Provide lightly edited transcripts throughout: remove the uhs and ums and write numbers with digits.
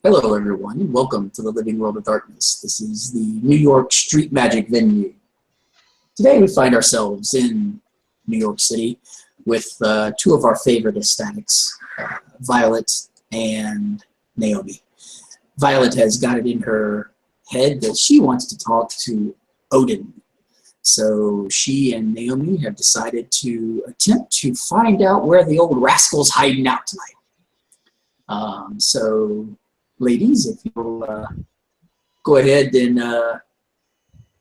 Hello, everyone. Welcome to the Living World of Darkness. This is the New York Street Magic venue. Today we find ourselves in New York City with two of our favorite ecstatics, Violet and Naomi. Violet has got it in her head that she wants to talk to Odin. So she and Naomi have decided to attempt to find out where the old rascal's hiding out tonight. So ladies, if you'll go ahead and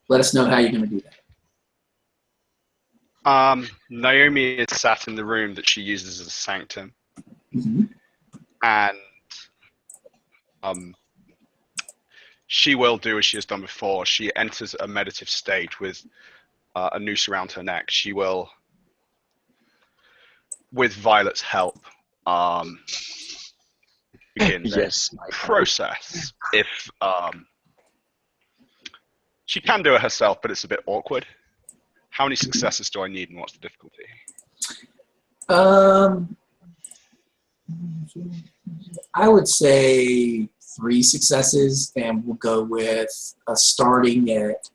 let us know how you're going to do that. Naomi is sat in the room that she uses as a sanctum, and she will do as she has done before. She enters a meditative state with a noose around her neck. She will, with Violet's help, begin the process. If she can do it herself, but it's a bit awkward. How many successes do I need, and what's the difficulty? I would say 3 successes, and we'll go with a starting at.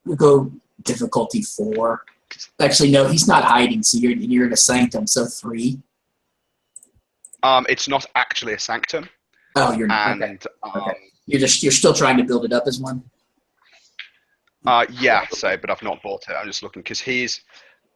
We'll go difficulty 4. Actually, no, he's not hiding, so you're in a sanctum, so 3. It's not actually a sanctum. Oh, you're not. Okay. Okay. You're still trying to build it up as one. Yeah. So, but I've not bought it. I'm just looking because he's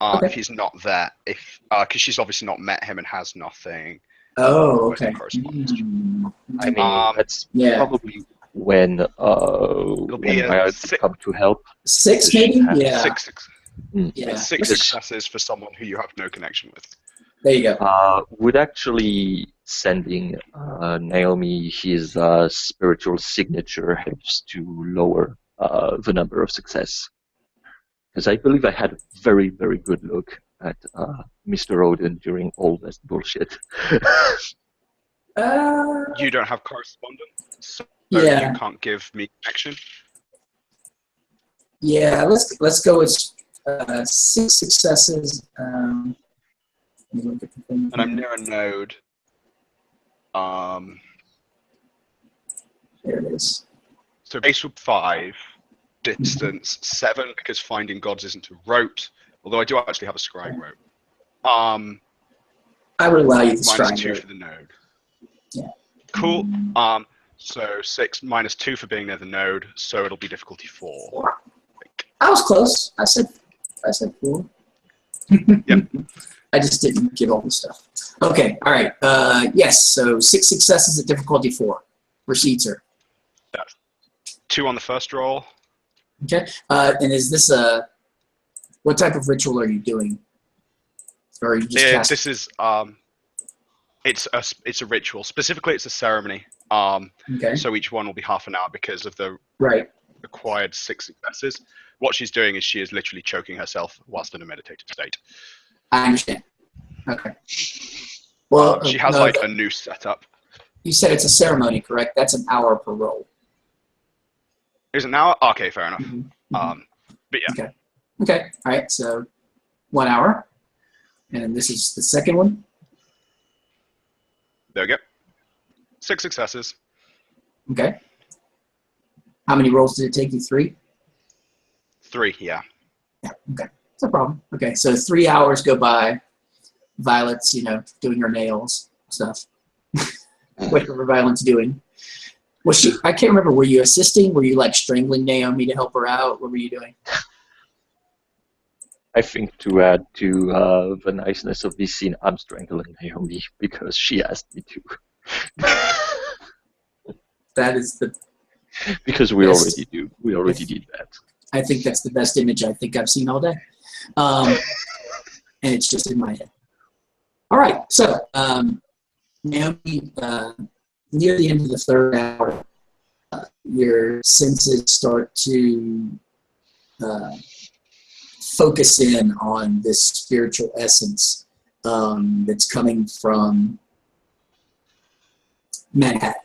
if he's not there, because she's obviously not met him and has nothing. Oh, okay. I mean, that's probably when I come to help. 6 maybe? Yeah. 6. Yeah. 6 successes for someone who you have no connection with. There you go. Would actually sending Naomi his spiritual signature helps to lower the number of success. Because I believe I had a very, very good look at Mr. Odin during all this bullshit. You don't have correspondence, so you can't give me connection. Yeah, let's go with 6 successes. And I'm near a node. There it is. So base would 5, distance 7 because finding gods isn't a rote. Although I do actually have a scrying rope. I would allow you to scrying minus 2 rope. for the node. Yeah. Cool. So 6 minus 2 for being near the node. So it'll be difficulty 4. I was close. I said 4. Yep. I just didn't give all the stuff. Okay, all right. Yes, so 6 successes at difficulty 4. Proceed, sir. 2 on the first roll. Okay. And is this what type of ritual are you doing? Or are you just casting? This is it's a ritual. Specifically, it's a ceremony. Okay. So each one will be half an hour because of the required 6 successes. What she's doing is she is literally choking herself whilst in a meditative state. I understand. Okay. Well, she has a noose set up. You said it's a ceremony, correct? That's an hour per roll. Is it an hour? Okay, fair enough. But yeah. Okay. Okay. All right. So 1 hour, and this is the second one. There we go. 6 successes. Okay. How many rolls did it take you? 3? 3. Yeah. Yeah. Okay. No problem. Okay, so 3 hours go by. Violet's, doing her nails stuff. Whatever Violet's doing. Was she? I can't remember. Were you assisting? Were you strangling Naomi to help her out? What were you doing? I think to add to the niceness of this scene, I'm strangling Naomi because she asked me to. That is the. Because we already do. We already did that. I think that's the best image I think I've seen all day. And it's just in my head. All right, so Naomi, near the end of the 3rd hour, your senses start to focus in on this spiritual essence that's coming from Manhattan.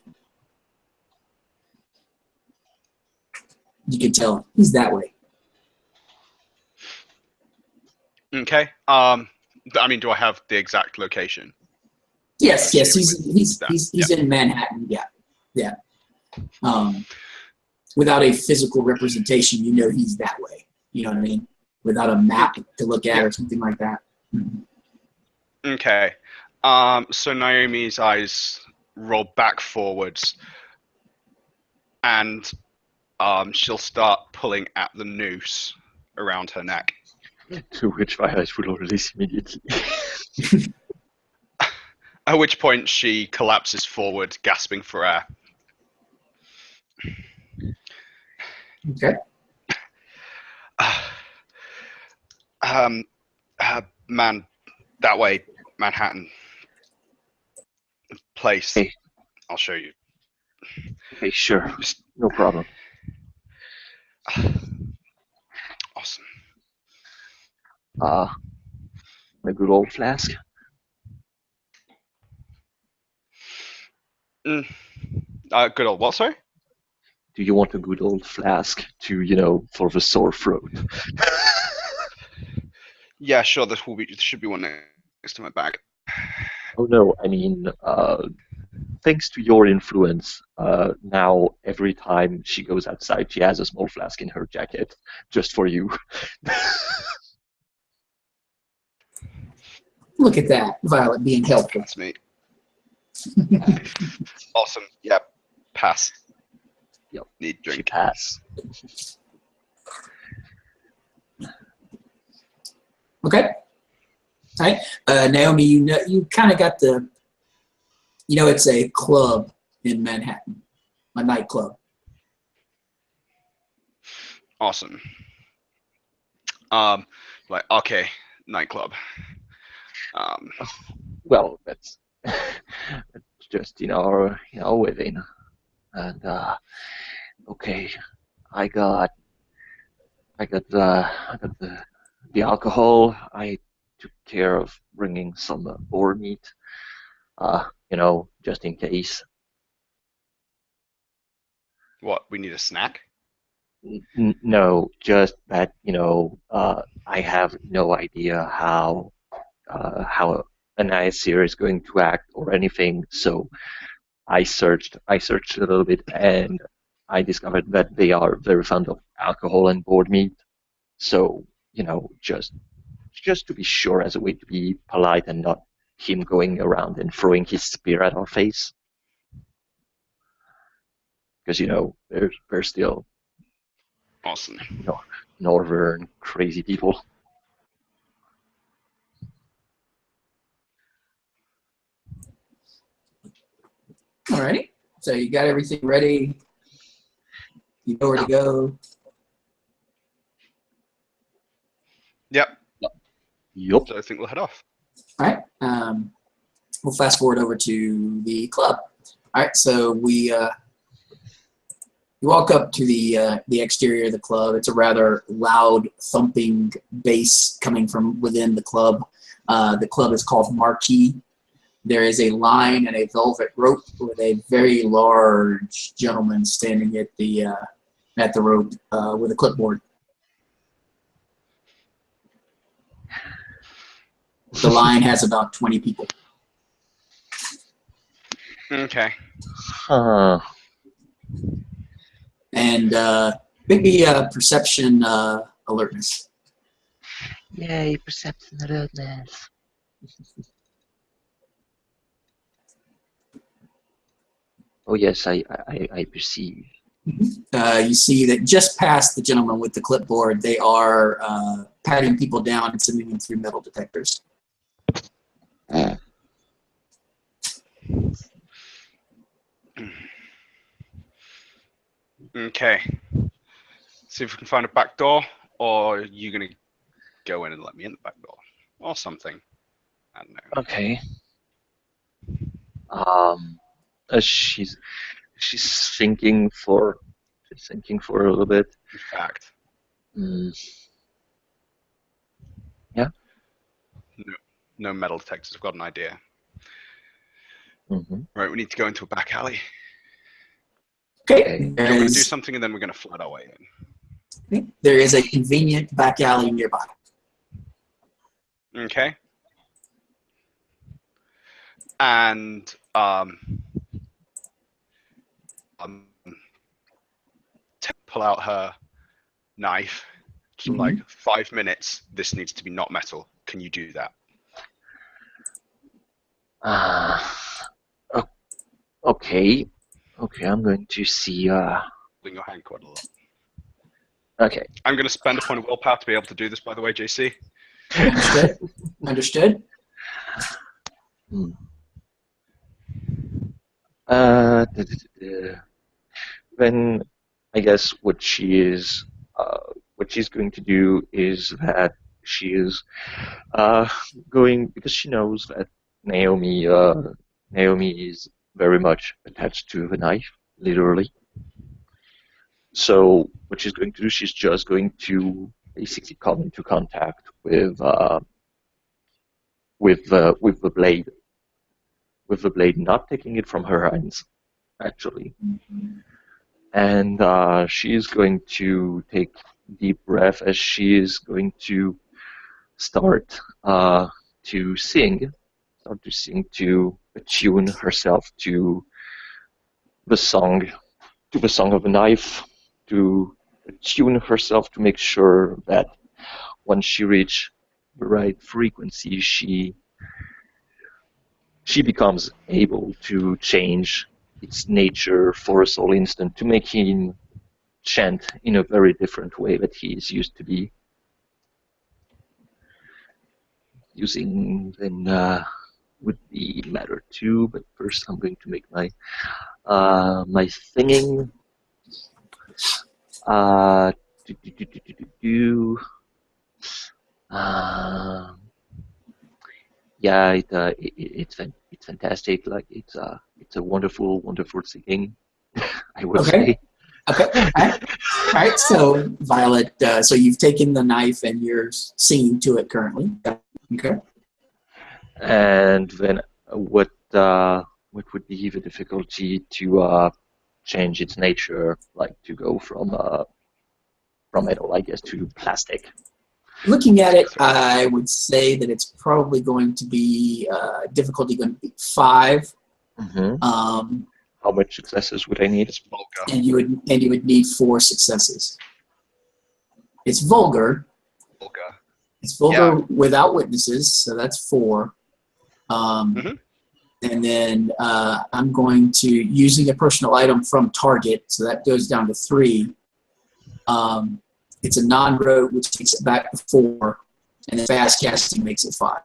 You can tell he's that way. Okay. I mean, do I have the exact location? Yes, yes, he's in Manhattan. Yeah, yeah. Without a physical representation, you know he's that way. You know what I mean? Without a map to look at or something like that. Okay. So Naomi's eyes roll back forwards, and she'll start pulling at the noose around her neck. To which my eyes will release immediately. At which point she collapses forward, gasping for air. Okay. Man, that way, Manhattan. Place. Hey. I'll show you. Okay, sure. No problem. Awesome. A good old flask. Good old what, sorry? Do you want a good old flask to, for the sore throat? Yeah, sure. There should be one next to my bag. Oh no, I mean, thanks to your influence, now every time she goes outside, she has a small flask in her jacket, just for you. Look at that, Violet being helpful. That's me. Awesome. Yep. Pass. Yep. Need drink. She pass. Okay. All right. Naomi, you kind of got the, it's a club in Manhattan, a nightclub. Awesome. Like, okay, nightclub. Well, that's just within. And okay, I got the alcohol. I took care of bringing some boar meat. Just in case. What? We need a snack? No, just that I have no idea how an Aesir is going to act or anything. So I searched a little bit, and I discovered that they are very fond of alcohol and boar meat. So just to be sure, as a way to be polite and not him going around and throwing his spear at our face. Because they're still awesome. Northern crazy people. All right. So you got everything ready. You know where to go. Yep. Yup. So I think we'll head off. All right. We'll fast forward over to the club. All right. So you walk up to the exterior of the club. It's a rather loud, thumping bass coming from within the club. The club is called Marquee. There is a line and a velvet rope with a very large gentleman standing at the rope with a clipboard. The line has about 20 people. Okay. And maybe perception alertness. Yay, perception alertness. Oh yes, I perceive. You see that just past the gentleman with the clipboard, they are patting people down and sending them through metal detectors. Okay. See if we can find a back door, or are you gonna go in and let me in the back door, or something? I don't know. Okay. She's thinking for a little bit. In fact. Yeah. No metal detectors. I've got an idea. Mm-hmm. Right, we need to go into a back alley. Okay. We're going to do something, and then we're going to flood our way in. There is a convenient back alley nearby. Okay. and pull out her knife. So like 5 minutes. This needs to be not metal. Can you do that? Okay. Okay, I'm going to see. Holding your hand quite a lot. Okay. I'm going to spend a point of willpower to be able to do this, by the way, JC. Understood. Understood. Hmm. Then I guess what she's going to do is that she is going, because she knows that Naomi is very much attached to the knife, literally. So what she's going to do, she's just going to basically come into contact with the blade, not taking it from her hands, actually. And she's going to take deep breath as she is going to start to sing, to attune herself to the song, of a knife, to attune herself to make sure that once she reaches the right frequency, she becomes able to change its nature for a sole instant to make him chant in a very different way that he is used to be using. Then would be matter too, but first I'm going to make my my singing. Do, do, do, do, do, do, do. Yeah, it's fantastic. Like it's a wonderful singing. I would say. Okay. All right. So Violet, so you've taken the knife and you're singing to it currently. Okay. And then what would be the difficulty to change its nature, like to go from metal, I guess, to plastic? Looking at it, I would say that it's probably going to be difficulty going to be 5. How much successes would I need? It's vulgar. And you would need 4 successes. It's vulgar. It's vulgar without witnesses, so that's 4. And then I'm going to, using a personal item from Target, so that goes down to 3. It's a non-road, which takes it back to 4, and the fast casting makes it 5.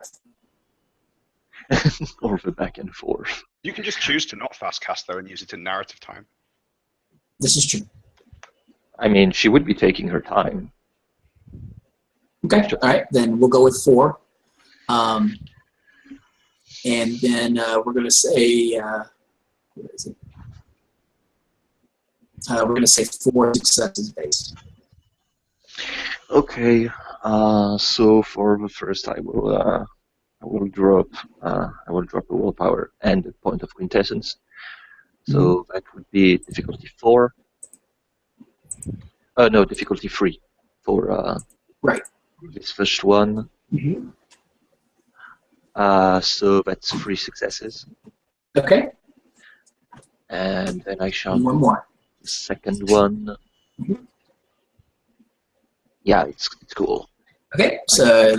Or the back and forth. You can just choose to not fast cast though and use it in narrative time. This is true. I mean, she would be taking her time. Okay, all right, then we'll go with 4. And then we're going to say, what is it? We're going to say 4 successes based. Okay, so for the first, I will drop the willpower and the point of quintessence. So that would be difficulty 4. No, difficulty 3 for right. This first one. So that's 3 successes. Okay. And then I shall one more. The second one. Yeah, it's cool. Okay, so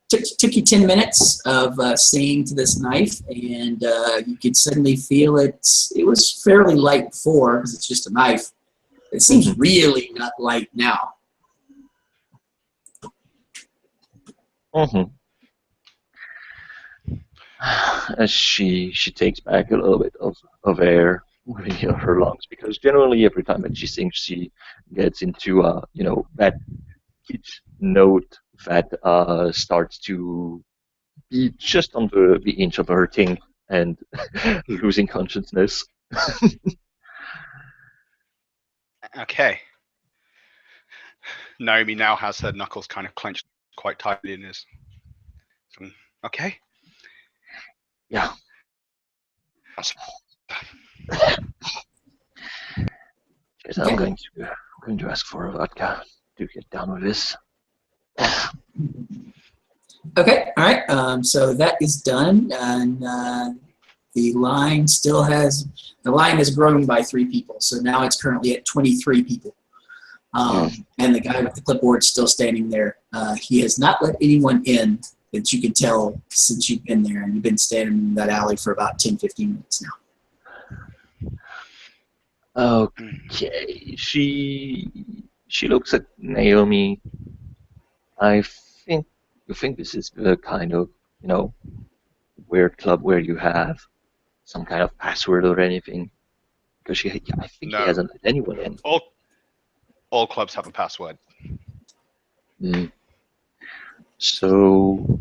took you 10 minutes of singing to this knife, and you could suddenly feel it. It was fairly light before because it's just a knife. It seems really not light now. As she takes back a little bit of air in her lungs, because generally every time that she sings, she gets into that pitch note that starts to be just on the inch of her tongue and losing consciousness. Okay. Naomi now has her knuckles kind of clenched quite tightly in his. Okay. Yeah. Yes, I'm going to ask for a vodka to get down with this. Okay, all right. So that is done, and The line has grown by 3 people, so now it's currently at 23 people. And the guy with the clipboard is still standing there. He has not let anyone in that you can tell since you've been there, and you've been standing in that alley for about 10, 15 minutes now. Okay, she looks at Naomi. I think this is the kind of, weird club where you have some kind of password or anything, because I think No. he hasn't let anyone in. All clubs have a password. So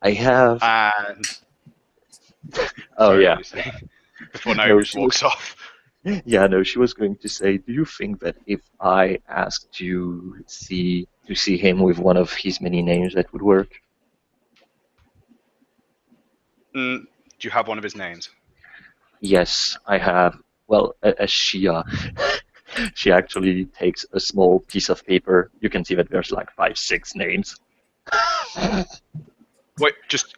I have. And Oh sorry, yeah. what were you saying? Before Naomi just walks off. Yeah, no, she was going to say, do you think that if I asked to see him with one of his many names, that would work? Do you have one of his names? Yes, I have. Well, as she actually takes a small piece of paper. You can see that there's like 5, 6 names. Wait, just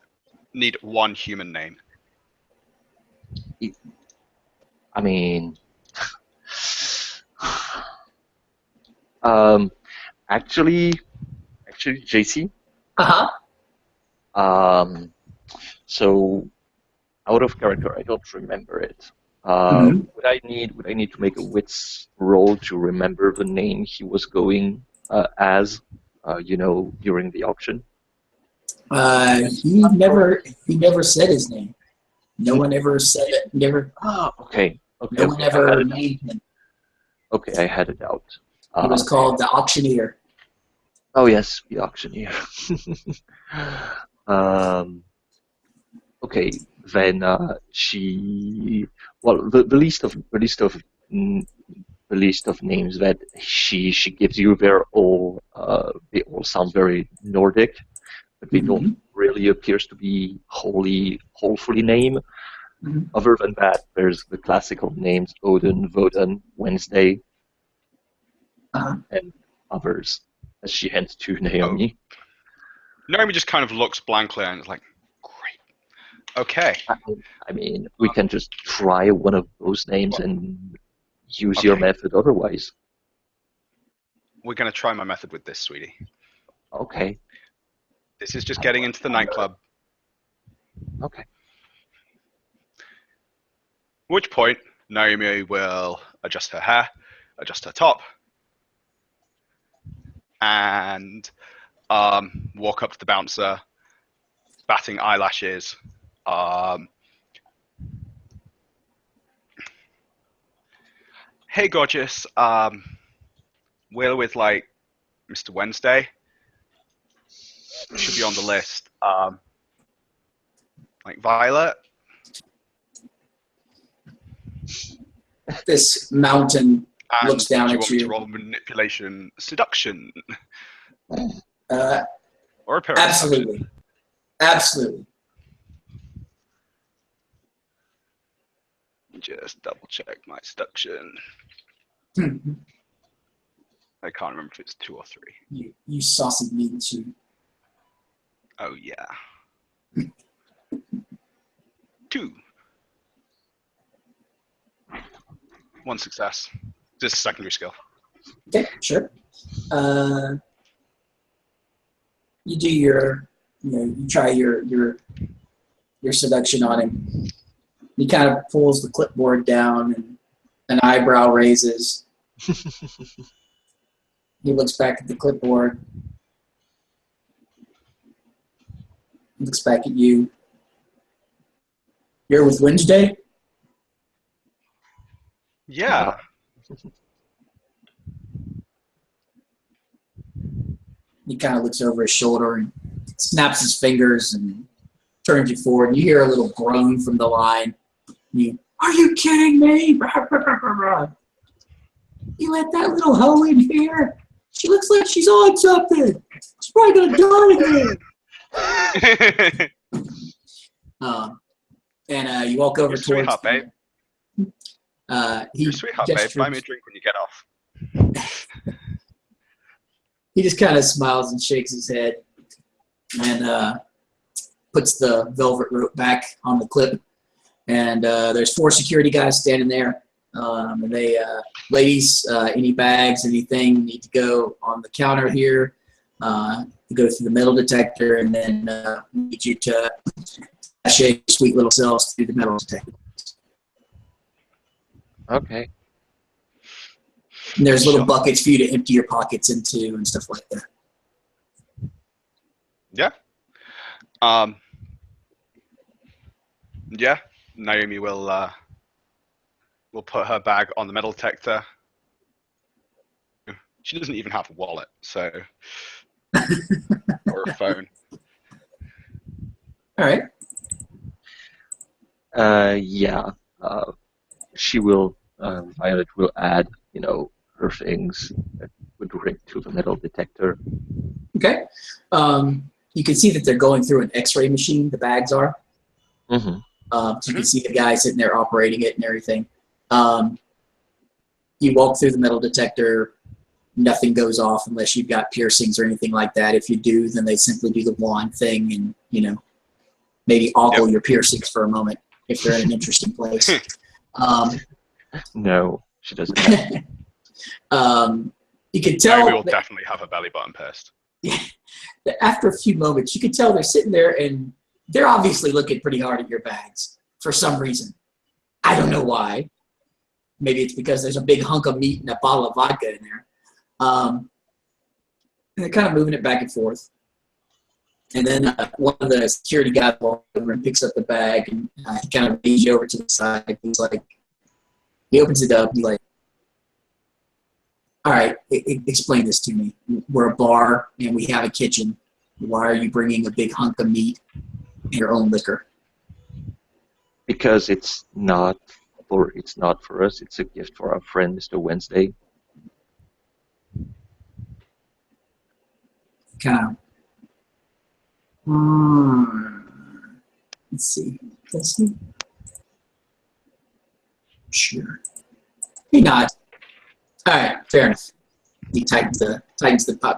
need one human name. I mean, actually, JC. So out of character, I don't remember it. Would I need to make a wits roll to remember the name he was going as, during the auction? He never said his name. No one ever said it. Never. Oh, okay. No one ever named him. Okay, I had it out. He was called the Auctioneer. Oh yes, the Auctioneer. Okay, then the list of names that she gives you, they all sound very Nordic, but they don't really appears to be wholly named. Other than that, there's the classical names: Odin, Woden, Wednesday, and others, as she hands to Naomi. Naomi just kind of looks blankly and is like, great. Okay. I mean, we can just try one of those names and use your method otherwise. We're going to try my method with this, sweetie. Okay. This is just getting into the nightclub. Okay. At which point, Naomi will adjust her hair, adjust her top, and walk up to the bouncer, batting eyelashes. Hey, gorgeous. We're with Mr. Wednesday. Should be on the list. Violet. This mountain And looks down do you at want me you. to roll manipulation, seduction, Uh, or a pair of absolutely. Absolutely. Just double check my seduction. I can't remember if it's 2 or 3. You saucy mean too. Oh yeah. 2. 1 success. This is secondary skill. Okay, sure. You do you try your seduction on him. He kind of pulls the clipboard down and an eyebrow raises. He looks back at the clipboard. Looks back at you. You're with Wednesday? Yeah. He kind of looks over his shoulder and snaps his fingers and turns you forward. And you hear a little groan from the line. Are you kidding me? You let that little hoe in here? She looks like she's on something. She's probably going to die again. And you walk over towards sweetheart, babe. He Sweetheart, babe. Buy me a drink when you get off. He just kind of smiles and shakes his head and puts the velvet rope back on the clip. And there's 4 security guys standing there. And they, ladies, any bags, anything need to go on the counter here. Go through the metal detector, and then need you to sashay sweet little cells through the metal detector. Okay. And there's little buckets for you to empty your pockets into and stuff like that. Yeah. Yeah. Naomi will put her bag on the metal detector. She doesn't even have a wallet, so or a phone. All right. Yeah. She will. Violet will add, her things that would ring to the metal detector. Okay. You can see that they're going through an X-ray machine. The bags are. Mm-hmm. So you can see the guy sitting there operating it and everything. You walk through the metal detector. Nothing goes off unless you've got piercings or anything like that. If you do, then they simply do the wand thing and, maybe ogle your piercings for a moment if they're in an interesting place. No, she doesn't have. You can tell. Naomi will definitely have a belly button pierced. After a few moments, you can tell they're sitting there and they're obviously looking pretty hard at your bags for some reason. I don't know why. Maybe it's because there's a big hunk of meat and a bottle of vodka in there. And they're kind of moving it back and forth. And then one of the security guys walks over and picks up the bag, and he kind of leads you over to the side. He's like, he opens it up. He's like, all right, explain this to me. We're a bar, and we have a kitchen. Why are you bringing a big hunk of meat and your own liquor? Because it's not for us. It's a gift for our friend, Mr. Wednesday. Kind of. Let's see. Let's see. Sure. He nods. All right, fair enough. He tightens the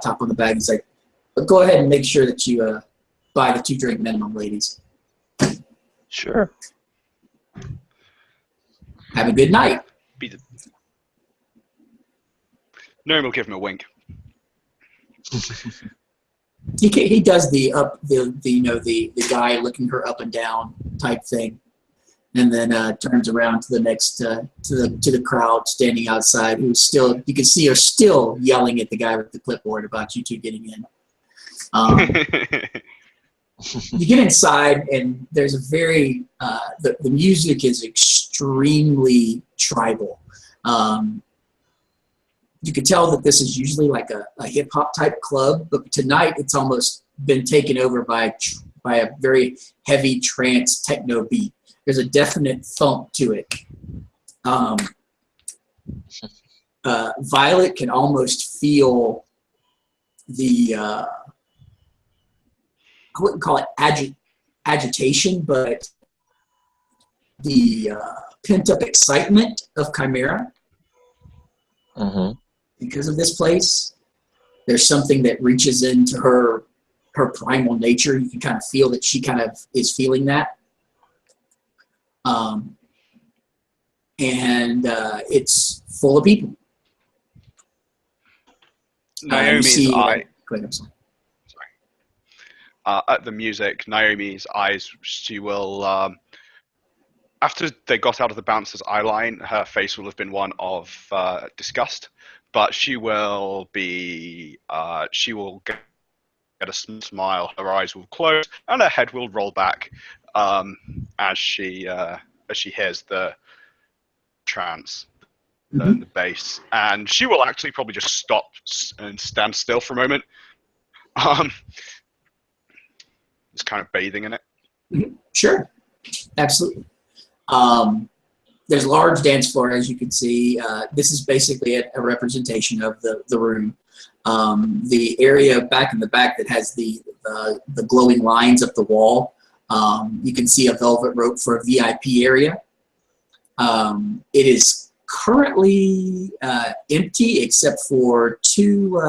top on the bag. He's like, but go ahead and make sure that you buy the 2-drink minimum, ladies. Sure. Have a good night. Naomi will give him a wink. He does the guy looking her up and down type thing, and then turns around to the next to the crowd standing outside, who's still, you can see, are still yelling at the guy with the clipboard about you two getting in. You get inside, and there's a very the music is extremely tribal. You could tell that this is usually like a hip-hop type club, but tonight it's almost been taken over by a very heavy trance techno beat. There's a definite thump to it. Violet can almost feel the, I wouldn't call it agitation, but the pent-up excitement of Chimera. Mm-hmm. Because of this place. There's something that reaches into her primal nature. You can kind of feel that she kind of is feeling that. And it's full of people. Naomi's eye. Go ahead, I'm sorry. At the music, Naomi's eyes, she will, after they got out of the bouncer's eye line, her face will have been one of disgust. But she will be, she will get a smile, her eyes will close, and her head will roll back as she hears the trance, the bass. And she will actually probably just stop and stand still for a moment. Just kind of bathing in it. Sure, absolutely. There's a large dance floor, as you can see. This is basically a representation of the room. The area back in the back that has the glowing lines up the wall, you can see a velvet rope for a VIP area. It is currently empty except for two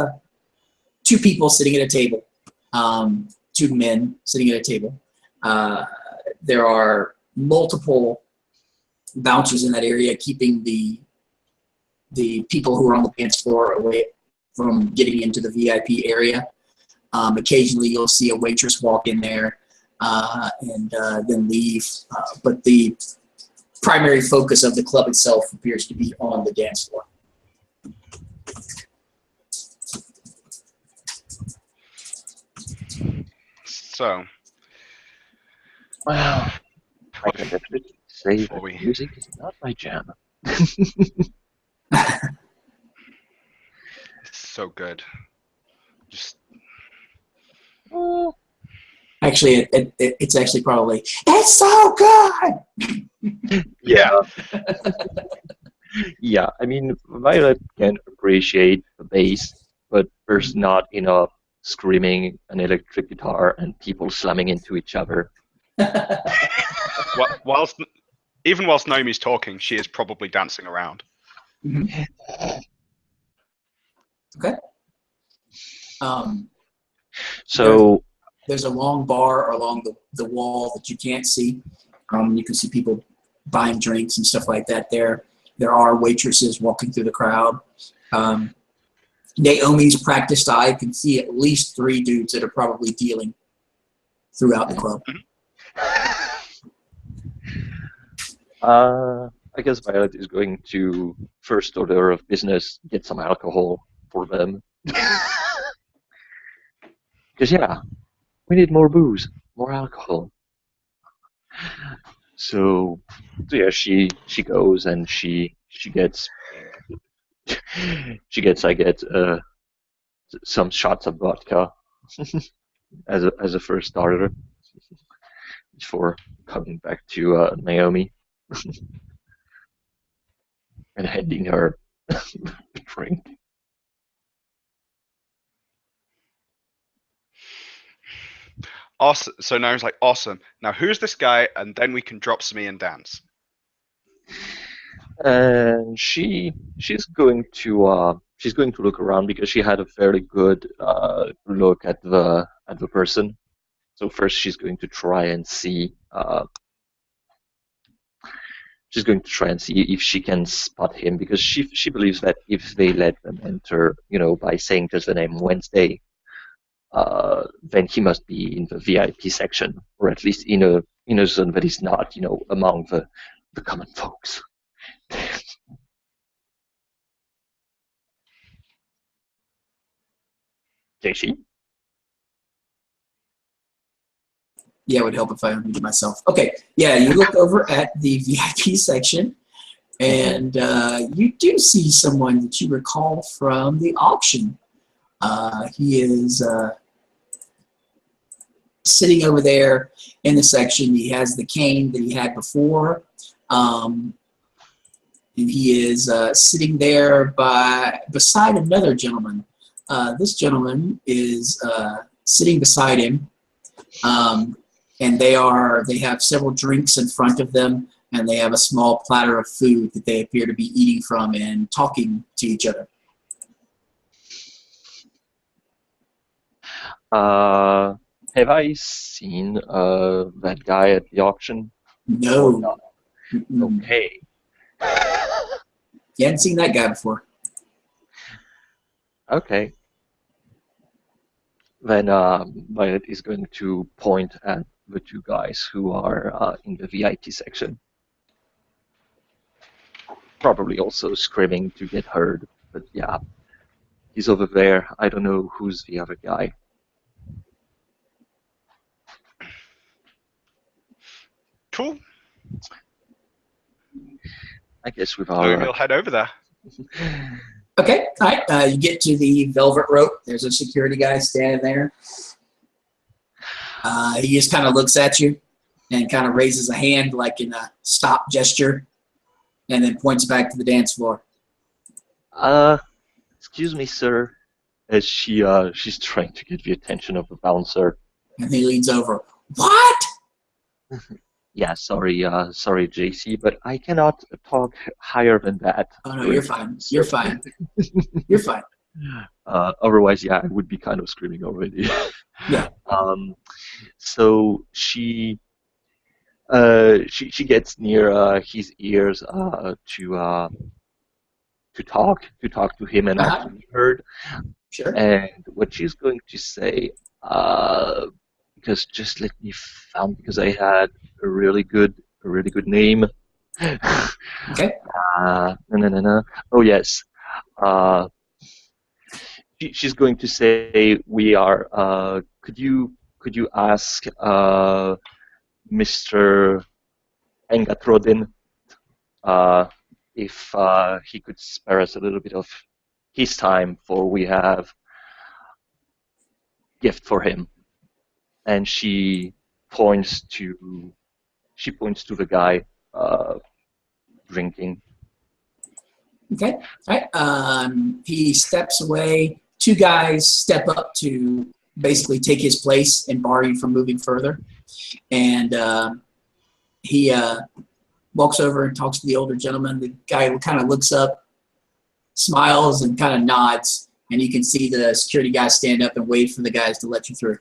people sitting at a table, 2 men sitting at a table. There are multiple bouncers in that area, keeping the people who are on the dance floor away from getting into the VIP area. Occasionally, you'll see a waitress walk in there and then leave. But the primary focus of the club itself appears to be on the dance floor. So, Well, I can definitely say Before that we- music is not my jam. it's so good. Just Oh, Actually, it's actually probably, it's so good! yeah. yeah, I mean, Violet can appreciate the bass, but there's not enough screaming, an electric guitar, and people slamming into each other. Whilst even whilst Naomi's talking, she is probably dancing around. Okay. So, There's a long bar along the wall that you can't see. You can see people buying drinks and stuff like that there. There are waitresses walking through the crowd. Naomi's practiced eye can see at least 3 dudes that are probably dealing throughout the club. I guess Violet is going to first order of business get some alcohol for them. Because yeah, we need more booze, more alcohol. So yeah, she goes and she gets I get some shots of vodka as a first starter before coming back to Naomi and handing her a drink. Awesome. So Naomi's like, awesome. Now who's this guy? And then we can drop some and dance. And she's going to look around because she had a fairly good look at the person. So first she's going to try and see if she can spot him because she believes that if they let them enter, by saying just the name Wednesday, then he must be in the VIP section or at least in a zone that is not, among the common folks. JC? Yeah, it would help if I unmuted myself. Okay, yeah, you look over at the VIP section, and you do see someone that you recall from the auction. He is sitting over there in the section. He has the cane that he had before, and he is sitting there beside another gentleman. This gentleman is sitting beside him. And they have several drinks in front of them, and they have a small platter of food that they appear to be eating from and talking to each other. Have I seen that guy at the auction? Or No. not? Mm-mm. Okay. You hadn't seen that guy before. Okay. Then Violet is going to point at the 2 guys who are in the VIP section. Probably also screaming to get heard, but yeah. He's over there. I don't know who's the other guy. Cool. I guess with Naomi our will head over there. Okay, all right. You get to the velvet rope. There's a security guy standing there. He just kind of looks at you and kind of raises a hand like in a stop gesture and then points back to the dance floor. Excuse me, sir. As she's trying to get the attention of the bouncer. And he leans over. What? Yeah, sorry, JC, but I cannot talk higher than that. Oh, no, you're fine. You're fine. You're fine. Otherwise, yeah, I would be kind of screaming already. Yeah. So she She gets near his ears to talk to him and actually be heard. Sure. And what she's going to say, because just let me found because I had a really good name. Okay. No. Oh yes. Uh, she's going to say we are. Could you ask Mr. Engatrodin if he could spare us a little bit of his time, for we have gift for him. And she points to the guy drinking. Okay. All right. He steps away. Two guys step up to basically take his place and bar you from moving further. And he walks over and talks to the older gentleman. The guy kind of looks up, smiles, and kind of nods. And you can see the security guy stand up and wait for the guys to let you through.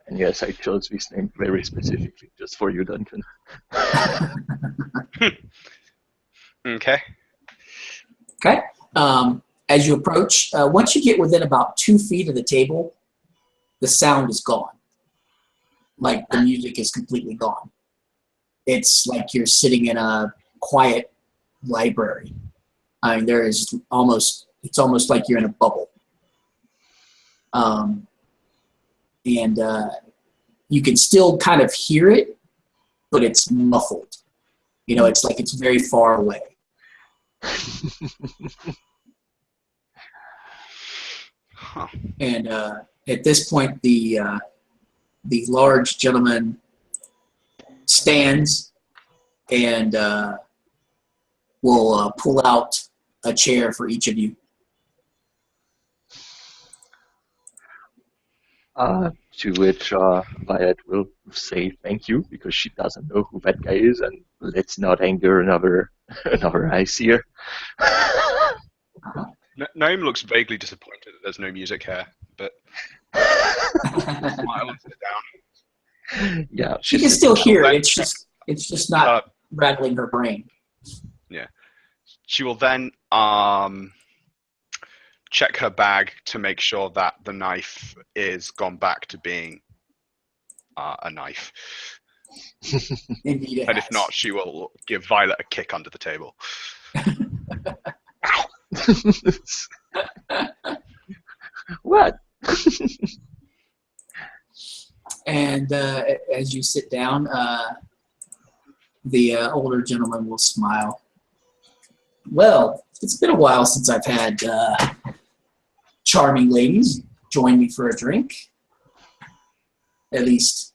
And yes, I chose this name very specifically just for you, Duncan. Okay. Okay. As you approach, once you get within about 2 feet of the table, the sound is gone. Like the music is completely gone. It's like you're sitting in a quiet library. I mean, it's almost like you're in a bubble. And you can still kind of hear it, but it's muffled. You know, it's like it's very far away. Huh. And at this point, the large gentleman stands and will pull out a chair for each of you. To which Violet will say thank you because she doesn't know who that guy is, and let's not anger another ice here. Naomi looks vaguely disappointed that there's no music here, but smile and sit down. Yeah, She can still hear it. It's just not rattling her brain. Yeah. She will then check her bag to make sure that the knife is gone back to being a knife. Indeed it And if has. not, she will give Violet a kick under the table. What? And as you sit down, the older gentleman will smile. Well, it's been a while since I've had charming ladies join me for a drink. At least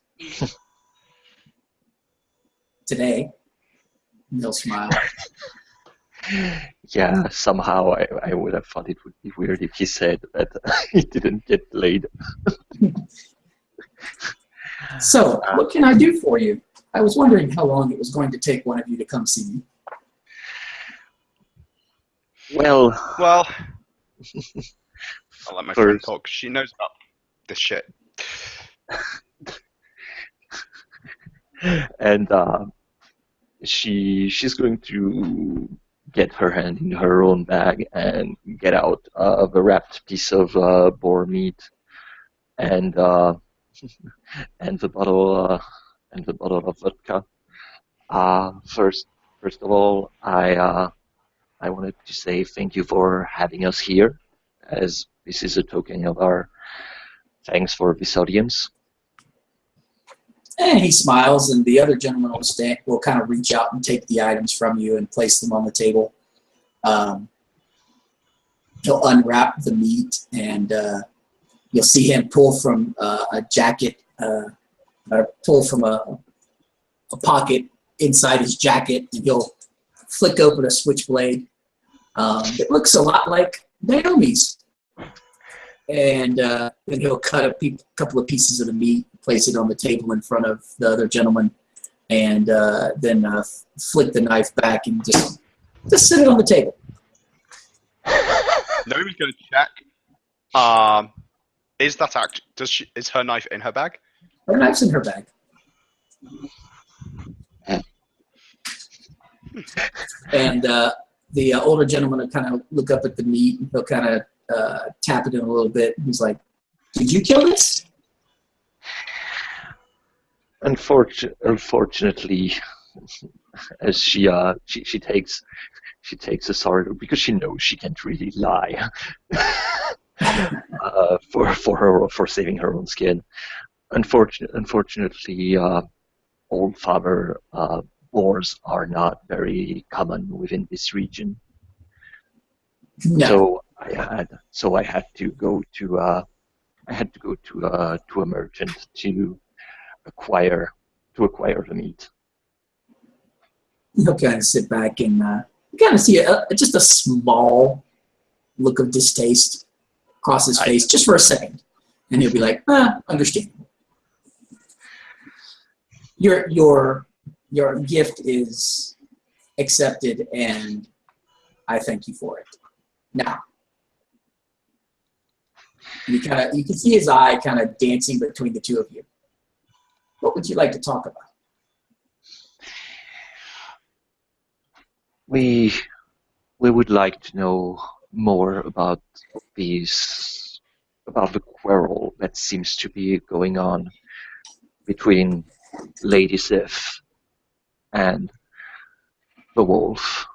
today. And he'll smile. Yeah, somehow I would have thought it would be weird if he said that he didn't get laid. So, what can I do for you? I was wondering how long it was going to take one of you to come see me. Well, I'll let my friend talk. She knows about this shit. And she's going to get her hand in her own bag and get out the wrapped piece of boar meat and and the bottle of vodka. First of all, I wanted to say thank you for having us here, as this is a token of our thanks for this audience. And he smiles, and the other gentleman will kind of reach out and take the items from you and place them on the table. He'll unwrap the meat, and you'll see him pull from a jacket, or pull from a pocket inside his jacket, and he'll flick open a switchblade. It looks a lot like Naomi's. And then he'll cut a couple of pieces of the meat, place it on the table in front of the other gentleman, and then flick the knife back and just sit it on the table. Naomi's going to check Is that act? Is her knife in her bag? Her knife's in her bag. And the older gentleman will kind of look up at the meat, and he'll kind of tap it in a little bit. He's like, "Did you kill this?" Unfortunately, as she takes a sorrow because she knows she can't really lie for saving her own skin. Unfortunately, old farmer boars are not very common within this region. No. So I had to go to a merchant to acquire the meat. He'll kind of sit back and you kind of see just a small look of distaste across his face just for a second, and he'll be like, understandable. Your gift is accepted, and I thank you for it. Now, you can see his eye kind of dancing between the two of you. What would you like to talk about? We would like to know more about the quarrel that seems to be going on between Lady Sif and the wolf,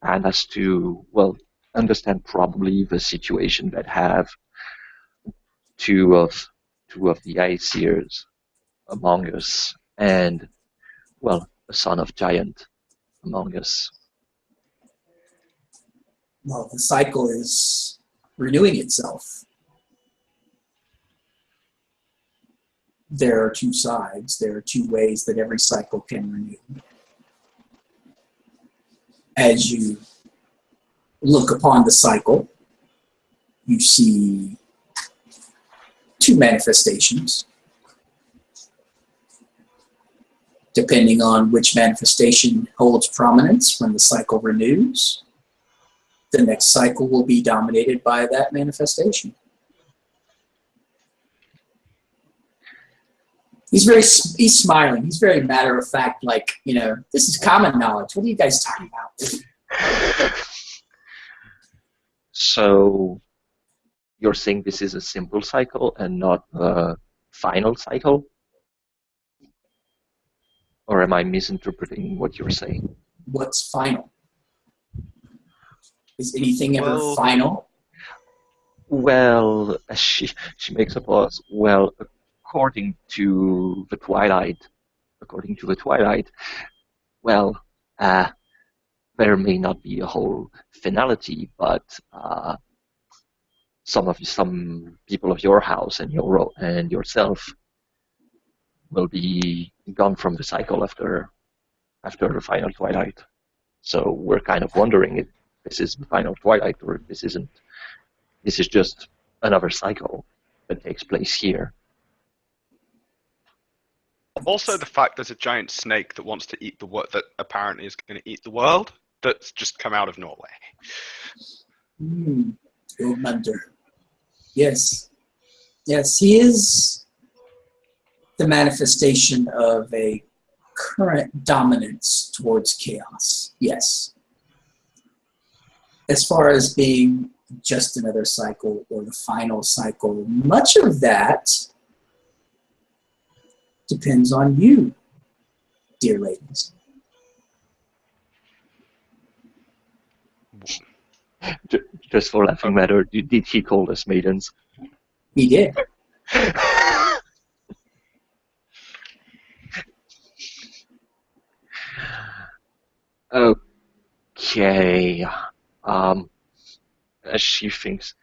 and as to, well, understand probably the situation that have two of the Aesir's among us, and, well, a son of giant among us. Well, the cycle is renewing itself. There are two sides. There are two ways that every cycle can renew. As you look upon the cycle, you see two manifestations. Depending on which manifestation holds prominence when the cycle renews, the next cycle will be dominated by that manifestation. He's smiling. He's very matter of fact, like, this is common knowledge. What are you guys talking about? So you're saying this is a simple cycle and not a final cycle? Or am I misinterpreting what you're saying? What's final? Is anything ever final? Well, she makes a pause. Well, according to the Twilight, well, there may not be a whole finality, but some people of your house and yourself will be gone from the cycle after the final Twilight. So we're kind of wondering if this is the final Twilight or if this isn't. This is just another cycle that takes place here. Also, the fact there's a giant snake that wants to eat that apparently is going to eat the world, that's just come out of Norway. Commander. Yes. Yes, he is the manifestation of a current dominance towards chaos. Yes. As far as being just another cycle or the final cycle, much of that depends on you, dear ladies. Just for laughing matter, did he call us maidens? He did. Okay. As she thinks.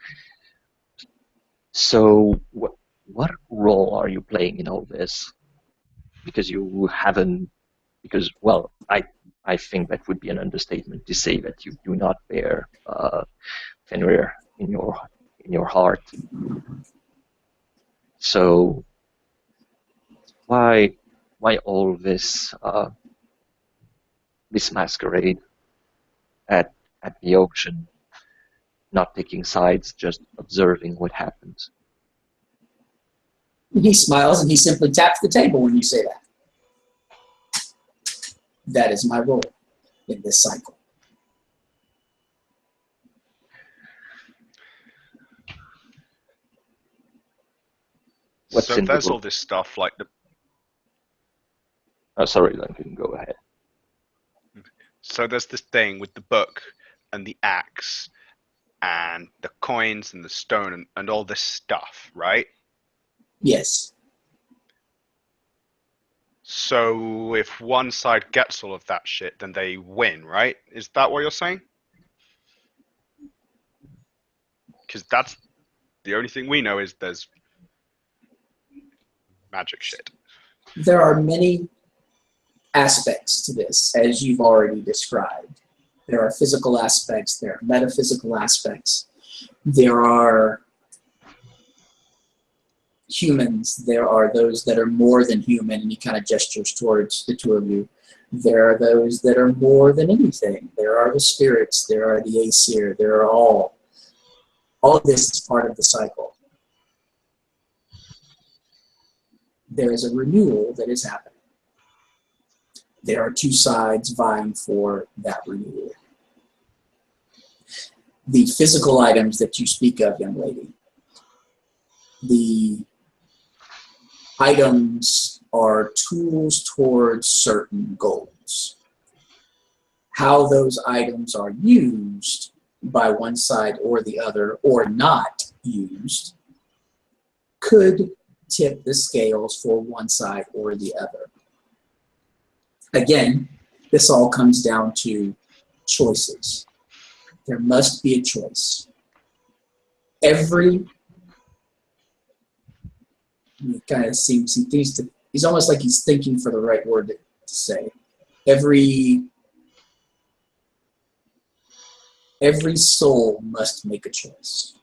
So, what role are you playing in all this? Because you haven't. Because, well, I think that would be an understatement to say that you do not bear Fenrir in your heart. So why all this this masquerade at the auction? not taking sides, just observing what happens. He smiles and he simply taps the table when you say that. That is my role in this cycle. What's So in the there's all book? this stuff like the. Oh, sorry, Lincoln, go ahead. So there's this thing with the book and the axe and the coins and the stone and all this stuff, right? Yes. So if one side gets all of that shit, then they win, right? Is that what you're saying? Because that's the only thing we know is there's magic shit. There are many aspects to this, as you've already described. There are physical aspects, there are metaphysical aspects, there are humans, there are those that are more than human, and he kind of gestures towards the two of you. There are those that are more than anything. There are the spirits, there are the Aesir, there are all of this is part of the cycle. There is a renewal that is happening. There are two sides vying for that renewal. The physical items that you speak of, young lady, the items are tools towards certain goals. How those items are used by one side or the other, or not used, could tip the scales for one side or the other. Again, this all comes down to choices. There must be a choice. He kind of seems, he's almost like he's thinking for the right word to say. Every soul must make a choice.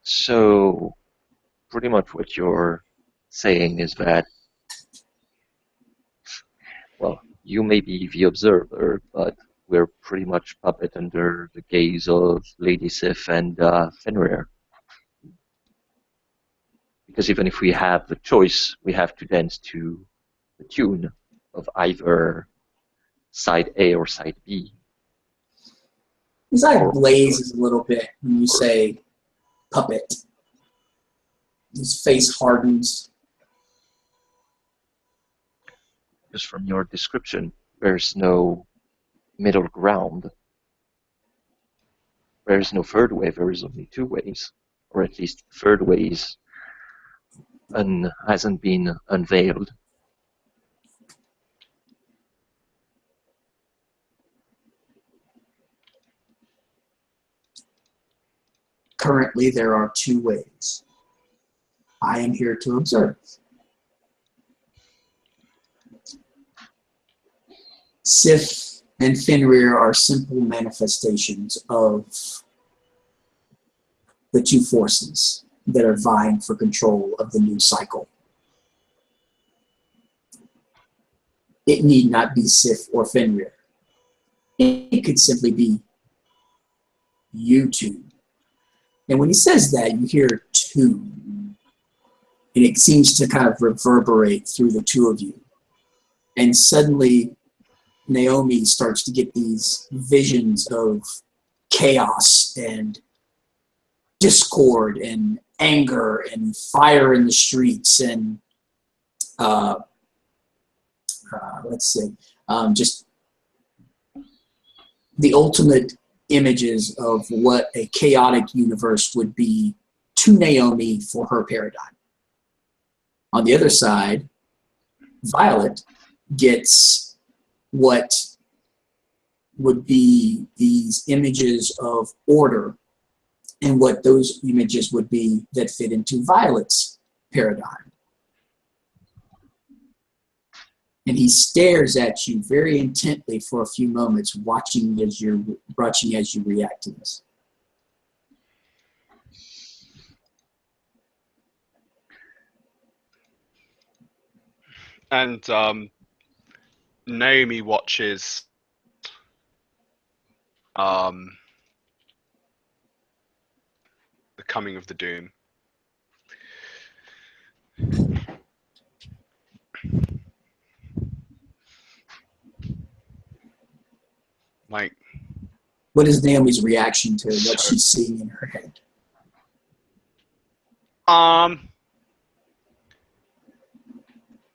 So, pretty much what you're saying is that, well, you may be the observer, but we're pretty much puppet under the gaze of Lady Sif and Fenrir. Because even if we have the choice, we have to dance to the tune of either side A or side B. His eye blazes a little bit when you say puppet. His face hardens. Because from your description, there's no middle ground. There is no third way, there is only two ways. Or at least the third way hasn't been unveiled. Currently, there are two ways. I am here to observe. Sif and Fenrir are simple manifestations of the two forces that are vying for control of the new cycle. It need not be Sif or Fenrir. It could simply be you two. And when he says that, you hear two. And it seems to kind of reverberate through the two of you. And suddenly, Naomi starts to get these visions of chaos and discord and anger and fire in the streets and just the ultimate images of what a chaotic universe would be to Naomi for her paradigm. On the other side, Violet gets what would be these images of order and what those images would be that fit into Violet's paradigm. And he stares at you very intently for a few moments, watching as you react to this. And Naomi watches The coming of the doom. Like, what is Naomi's reaction to what So- she's seeing in her head?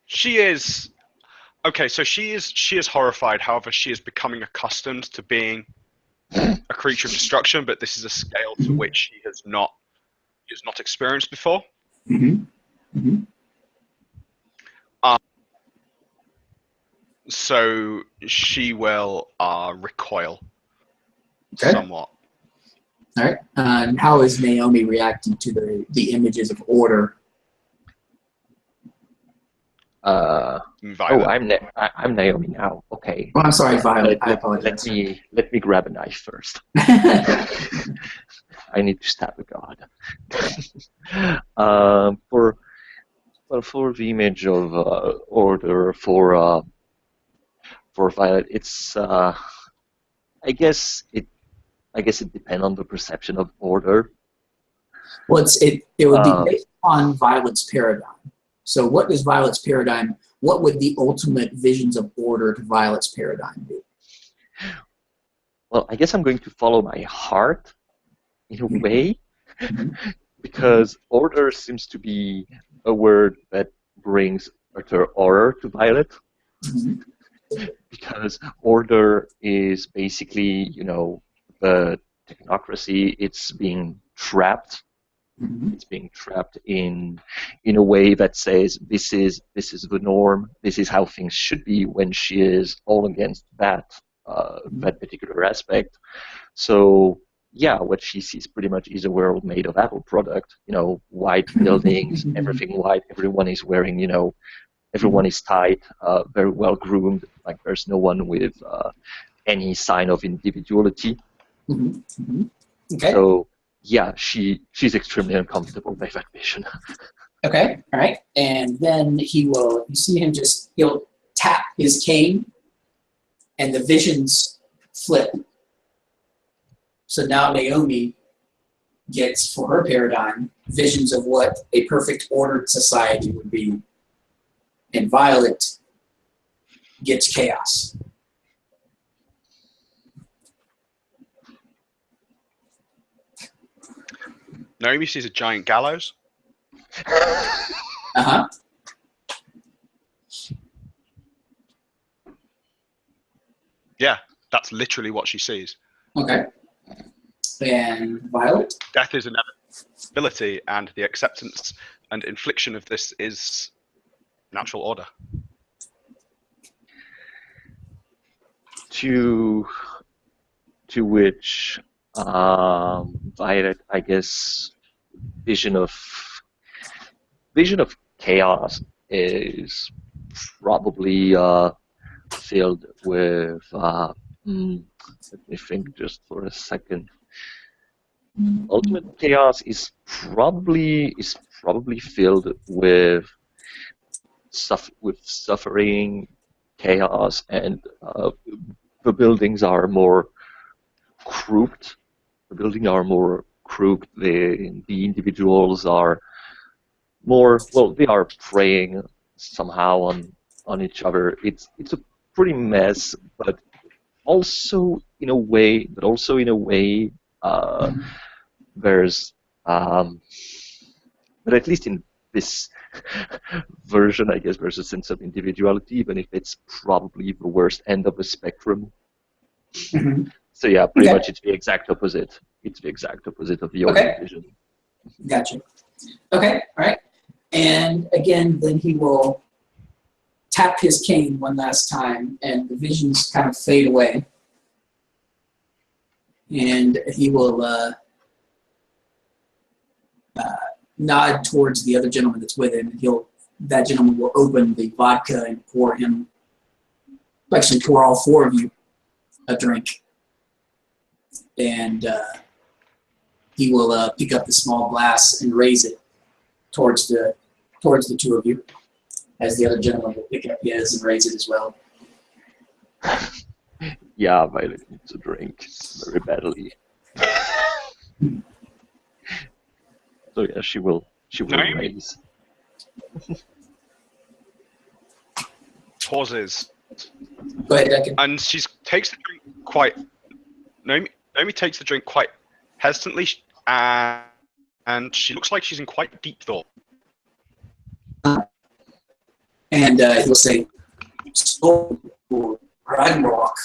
She is okay. So she is horrified. However, she is becoming accustomed to being a creature of destruction. But this is a scale to which she has not experienced before. Mm-hmm. Mm-hmm. So she will recoil Okay. somewhat. All right. And how is Naomi reacting to the images of order? Violet. I'm Naomi now. Okay. Oh, I'm sorry, Violet. I apologize. Let me grab a knife first. I need to stab a god. For the image of order for Violet, it's I guess it depends on the perception of order. Well, it would be based on Violet's paradigm. So what is Violet's paradigm? What would the ultimate visions of order to Violet's paradigm be? Well, I guess I'm going to follow my heart in a way, Mhm. because order seems to be a word that brings utter horror to Violet. Mhm. Because order is basically, the technocracy. It's being trapped. Mhm. It's being trapped in a way that says this is the norm. This is how things should be. When she is all against that particular aspect. So yeah, what she sees pretty much is a world made of Apple product. White buildings, everything white. Everyone is wearing, everyone is tight, very well groomed. Like there's no one with any sign of individuality. Mhm. Mhm. Okay. So yeah, she's extremely uncomfortable by that vision. Okay. All right. And then you see him he'll tap his cane and the visions flip. So now Naomi gets, for her paradigm, visions of what a perfect ordered society would be. And Violet gets chaos. Naomi sees a giant gallows. Uh-huh. Yeah, that's literally what she sees. Okay. And Violet? Death is inevitability, and the acceptance and infliction of this is natural order. To which Violet, I guess, vision of chaos is probably filled with. Let me think just for a second. Ultimate chaos is probably filled with suffering, chaos, and the buildings are more grouped. The buildings are more grouped. The individuals are more, well, they are preying somehow on each other. It's a pretty mess, but also in a way, there's but at least in this version, I guess there's a sense of individuality, even if it's probably the worst end of the spectrum. Mm-hmm. So yeah, pretty Okay. much it's the exact opposite. It's the exact opposite of the old vision. Gotcha. Okay, all right. And again, then he will tap his cane one last time, and the visions kind of fade away. And he will nod towards the other gentleman that's with him. That gentleman will open the vodka and pour all four of you a drink. And he will pick up the small glass and raise it towards the two of you, as the other gentleman will pick up his and raise it as well. Yeah, Violet needs a drink very badly. So yeah, she will Naomi raise. pauses, Go ahead, Duncan. and she takes the drink quite. Naomi takes the drink quite hesitantly, and she looks like she's in quite deep thought. And he'll say, "Skull or Ragnarok,"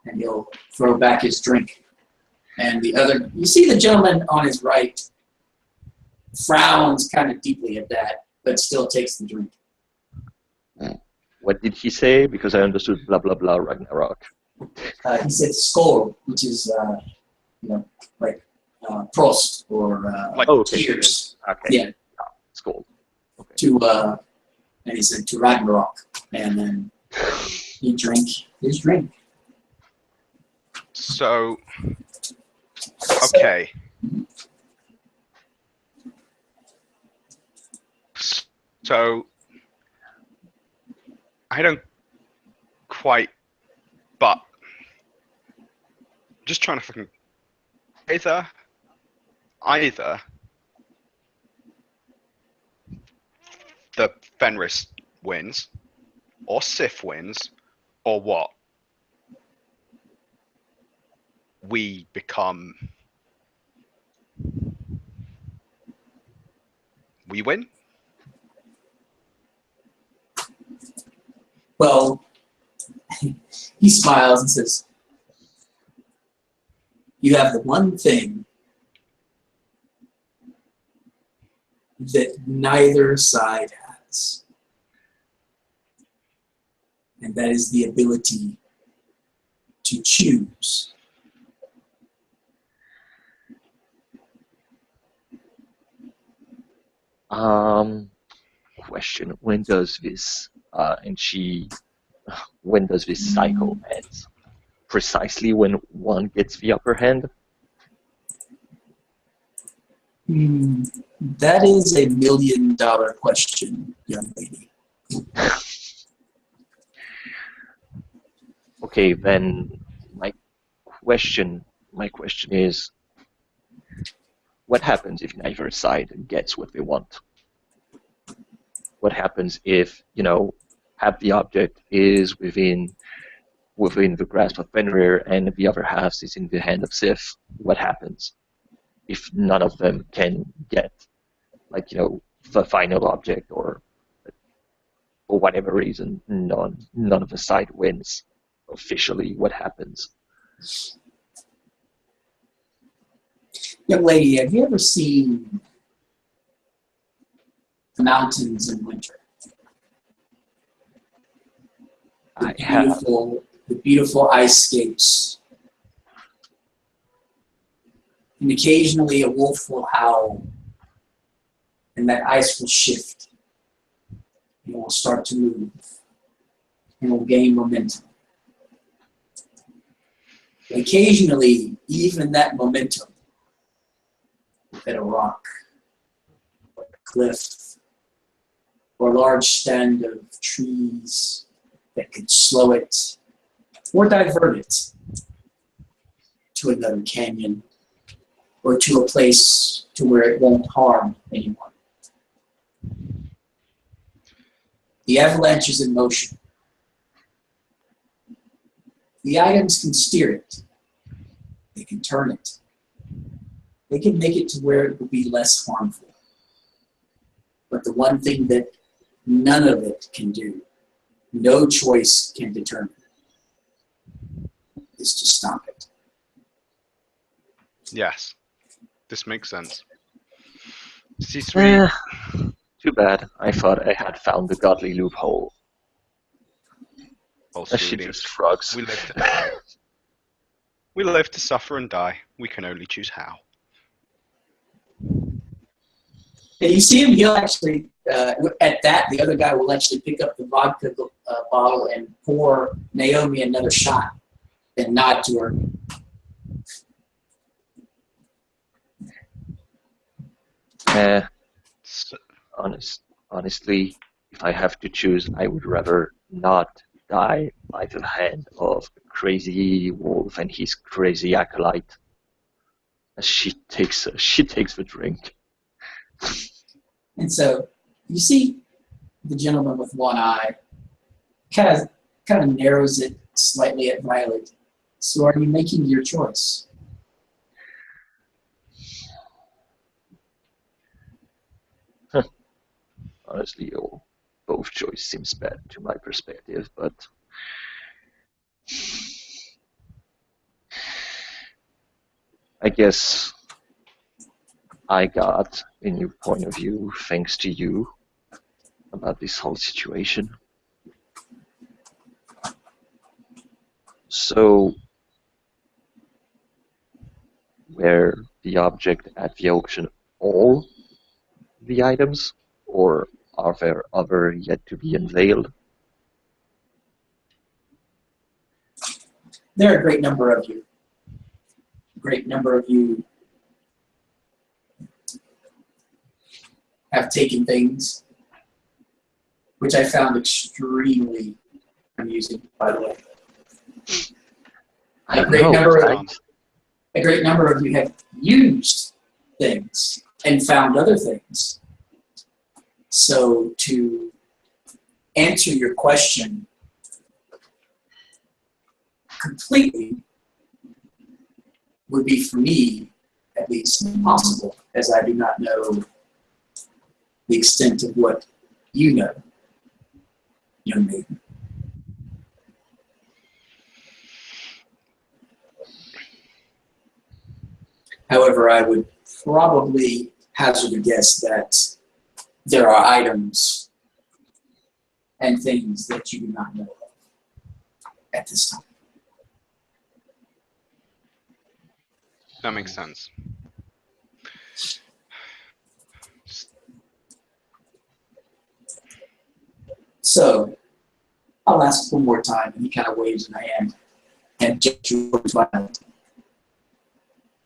and he'll throw back his drink. And the other, you see the gentleman on his right frowns kind of deeply at that, but still takes the drink. What did he say? Because I understood blah blah blah Ragnarok. He said "Skull," which is like Prost or Like cheers. Okay. Yeah. Skull. Okay. To and he said to Ragnarok, and then he drank his drink. So, okay. So, I don't quite, but just trying to fucking either the Fenris wins, or Sif wins, or what? We become. We win? Well, he smiles and says, "You have the one thing that neither side has, and that is the ability to choose." Question: When does this when does this cycle end? Precisely when one gets the upper hand? That is a $1 million question, young lady. Okay, then my question is, what happens if neither side gets what they want? What happens if, half the object is within the grasp of Fenrir and the other half is in the hand of Sif? What happens if none of them can get, the final object, or for whatever reason, none of the side wins officially? What happens? Young lady, have you ever seen the mountains in winter? I have. The beautiful icescapes. And occasionally a wolf will howl, and that ice will shift, and it will start to move, and it will gain momentum. But occasionally, even that momentum will hit a rock, or a cliff, or a large stand of trees that could slow it or divert it to another canyon or to a place to where it won't harm anyone. The avalanche is in motion. The items can steer it. They can turn it. They can make it to where it will be less harmful. But the one thing that none of it can do, no choice can determine, is to stop it. Yes. This makes sense. C3. Too bad. I thought I had found the godly loophole. Oh, She sweetie. just shrugs. We live to suffer and die. We can only choose how. And you see him, he'll actually, at that, the other guy will actually pick up the vodka bottle and pour Naomi another shot and nod to her. Honestly, if I have to choose, I would rather not die by the hand of a crazy wolf and his crazy acolyte. As she takes the drink. And so you see the gentleman with one eye kind of narrows it slightly at Violet. So are you making your choice? Honestly, both choice seems bad to my perspective, but I guess I got a new point of view thanks to you about this whole situation. So, were the object at the auction all the items, or are there other yet to be unveiled? There are a great number of you. A great number of you have taken things, which I found extremely amusing, by the way. I A great know, number of right? a great number of you have used things and found other things. So to answer your question completely would be, for me, at least, impossible, as I do not know the extent of what you know, young maiden. However, I would probably hazard a guess that there are items and things that you do not know of at this time. That makes sense. So I'll ask one more time, and he kind of waves in my hand and gestures towards my hand.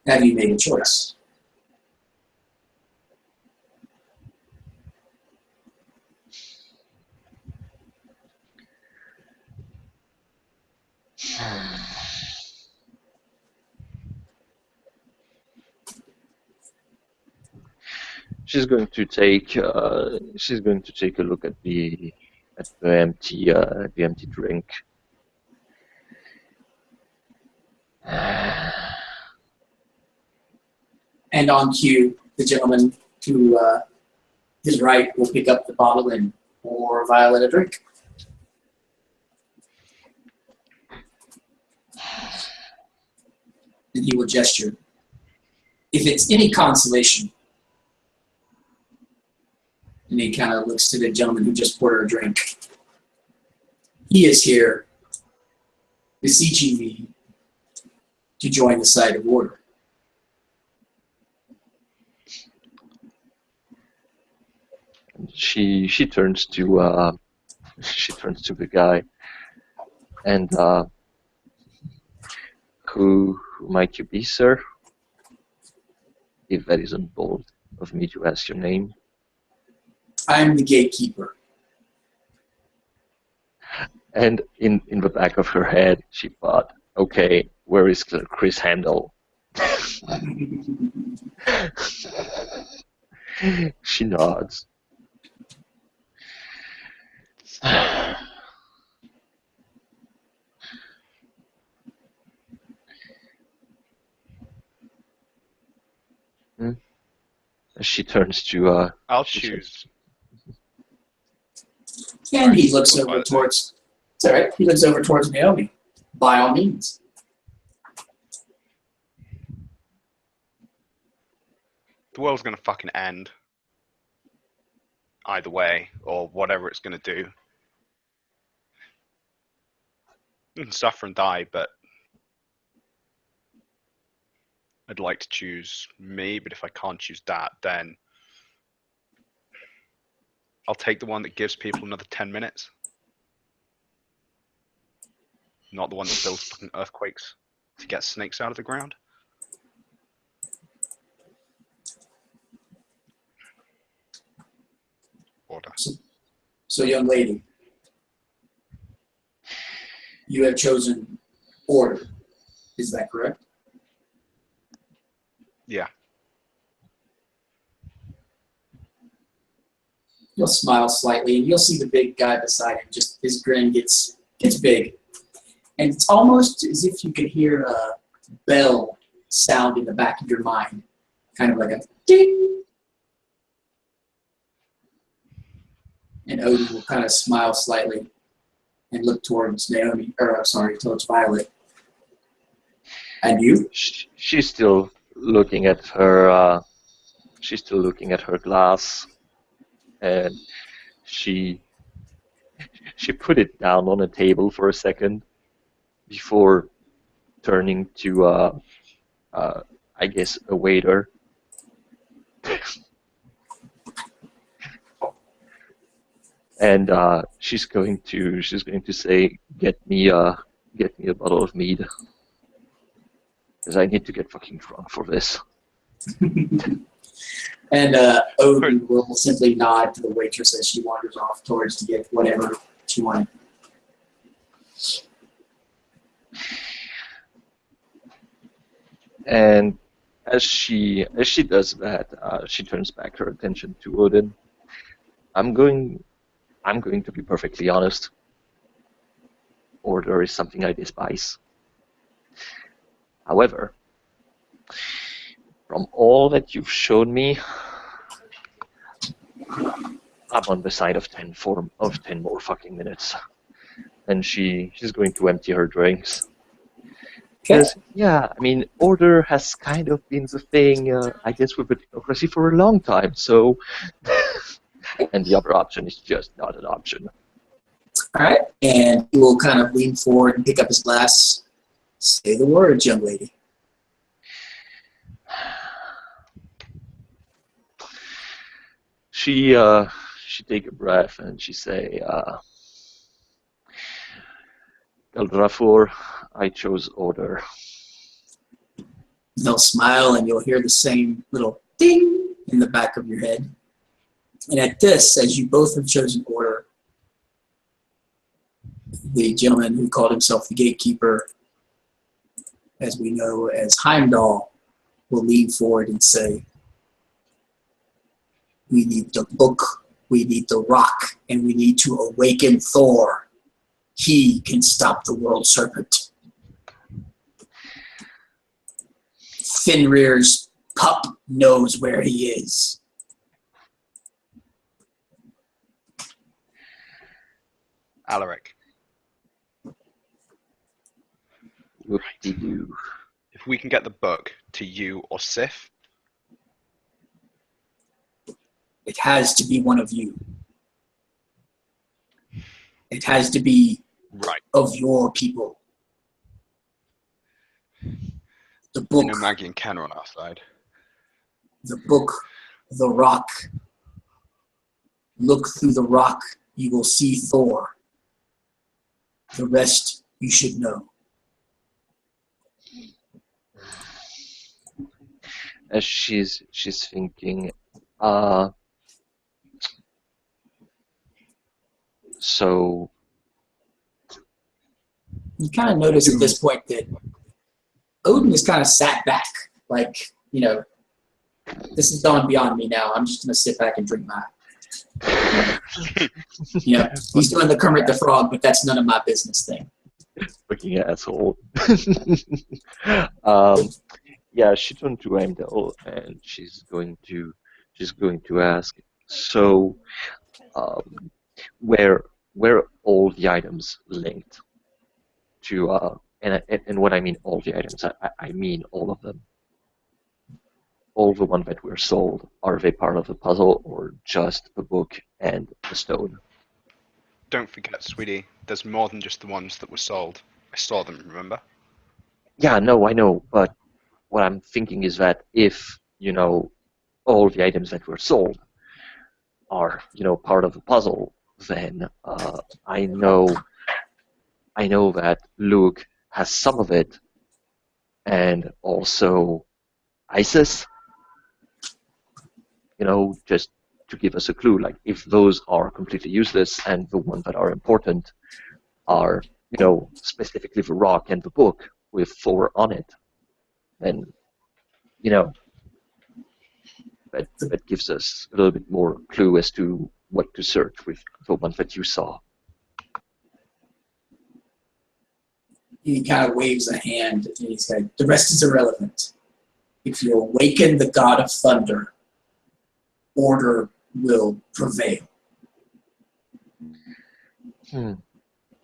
Have you made a choice? She's going to take a look at the empty drink. And on cue, the gentleman to his right will pick up the bottle and pour Violet a drink. And he will gesture. If it's any consolation, and he kind of looks to the gentleman who just poured her a drink, he is here beseeching me to join the side of order. She turns to the guy, and who might you be, sir? If that isn't bold of me to ask your name. I'm the gatekeeper. And in the back of her head, she thought, okay, where is Chris Handel? She nods. She turns to I'll choose. And he looks over towards, it's all right, he looks over towards Naomi. By all means. The world's gonna fucking end. Either way, or whatever it's gonna do. You can suffer and die, but I'd like to choose me, but if I can't choose that, then I'll take the one that gives people another 10 minutes. Not the one that builds fucking earthquakes to get snakes out of the ground. Order. So young lady, You have chosen order. Is that correct? Yeah. You'll smile slightly, and you'll see the big guy beside him. Just his grin gets big, and it's almost as if you could hear a bell sound in the back of your mind, kind of like a ding. And Odin will kind of smile slightly and look towards towards Violet. And you? She's still looking at her. She's still looking at her glass, and she put it down on a table for a second before turning to, I guess, a waiter. And she's going to say, get me a bottle of mead, because I need to get fucking drunk for this. And Odin will simply nod to the waitress as she wanders off towards to get whatever she wanted. And as she does that, she turns back her attention to Odin. I'm going to be perfectly honest. Order is something I despise. However, from all that you've shown me, I'm on the side of 10 more fucking minutes. And she's going to empty her drinks. Because, yeah, I mean, order has kind of been the thing, I guess, with the democracy for a long time, so... and the other option is just not an option. All right, and he will kind of lean forward and pick up his glass. Say the words, young lady. She take a breath and she say, Galdrafor, I chose order. They'll smile and you'll hear the same little ding in the back of your head. And at this, as you both have chosen order, the gentleman who called himself the gatekeeper, as we know as Heimdall, will lean forward and say, we need the book, we need the rock, and we need to awaken Thor. He can stop the world serpent. Fenrir's pup knows where he is. Alaric. Whoop-de-doo. If we can get the book to you or Sif, It has to be one of you. It has to be right. of your people. The book, You know Maggie and Ken are on our side. the book, the rock. Look through the rock, you will see Thor. The rest you should know. As she's thinking, so You kind of notice at this point that Odin is kind of sat back. Like, you know, this is going beyond me now. I'm just going to sit back and drink my... You know, he's doing the Kermit the Frog, but that's none of my business thing. fucking asshole. Yeah, she turned to Heimdall and she's going to ask, so where all the items linked to and when I mean all the items, I mean all of them. All the ones that were sold, are they part of the puzzle or just the book and the stone? Don't forget, sweetie, there's more than just the ones that were sold. I saw them, remember? Yeah, no, I know, but what I'm thinking is that if, all the items that were sold are, part of the puzzle, then I know that Luke has some of it, and also Isis, just to give us a clue, like if those are completely useless and the ones that are important are specifically the rock and the book with 4 on it, then, that gives us a little bit more clue as to what to search with the one that you saw. He kind of waves a hand, and he said, "The rest is irrelevant. If you awaken the god of thunder, order will prevail."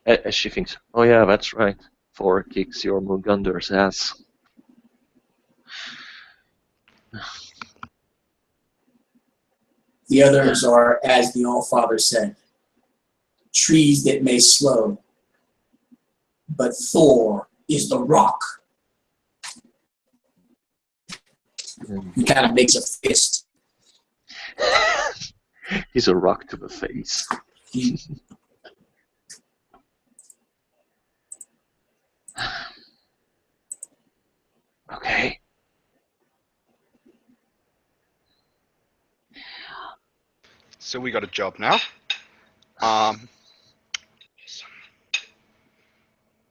As she thinks, oh yeah, that's right. 4 kicks your Mugunder's ass. The others are, as the All-Father said, trees that may slow, but Thor is the rock. He kind of makes a fist. He's a rock to the face. Okay. So we got a job now.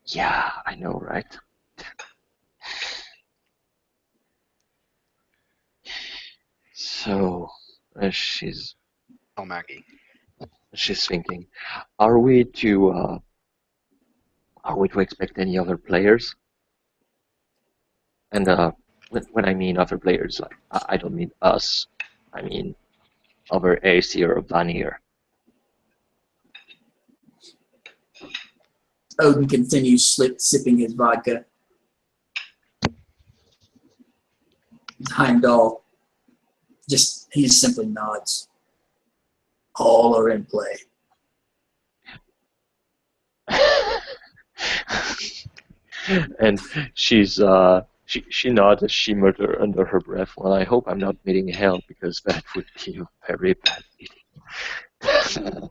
Yeah, I know, right? So, she's Maggie. thinking, are we to expect any other players? And when I mean other players, like I don't mean us. I mean other Aesir or Vanir. Odin continues sipping his vodka. Heimdall he just simply nods. All are in play. And she's she nods as she mutters under her breath, "Well, I hope I'm not meeting hell, because that would be a very bad meeting."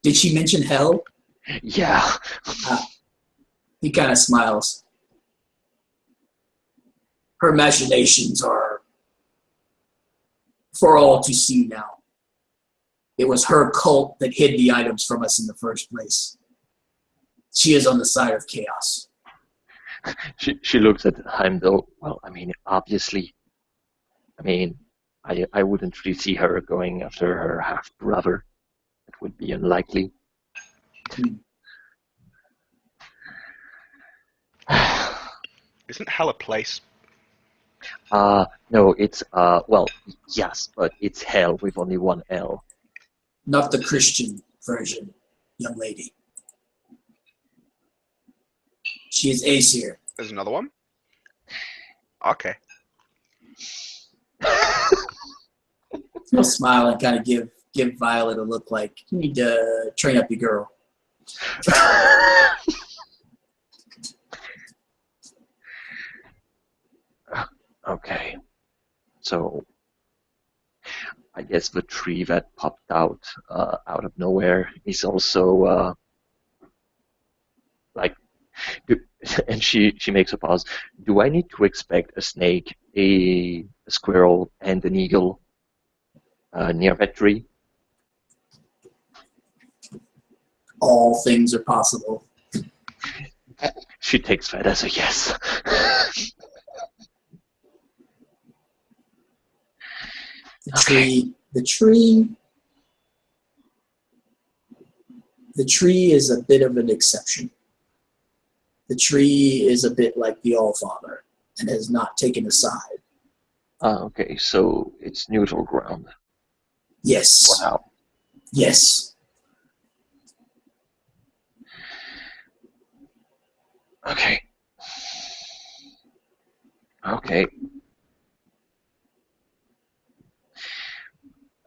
Did she mention hell? Yeah. He kind of smiles. Her machinations are for all to see now. It was her cult that hid the items from us in the first place. She is on the side of chaos. She looks at Heimdall. Well, I mean, obviously. I mean, I wouldn't really see her going after her half-brother. It would be unlikely. Isn't hell a place? No, it's, well, yes, but it's hell with only one L. Not the Christian version, young lady. She is Aesir. There's another one? Okay. He'll smile and kind of give Violet a look like, you need to train up your girl. Okay. So, I guess the tree that popped out of nowhere is also like, and she makes a pause. Do I need to expect a snake, a squirrel, and an eagle near that tree? All things are possible. She takes that as a yes. The tree is a bit of an exception. The tree is a bit like the Allfather and has not taken a side. Okay, so it's neutral ground. Yes. Wow. Yes. Okay. Okay.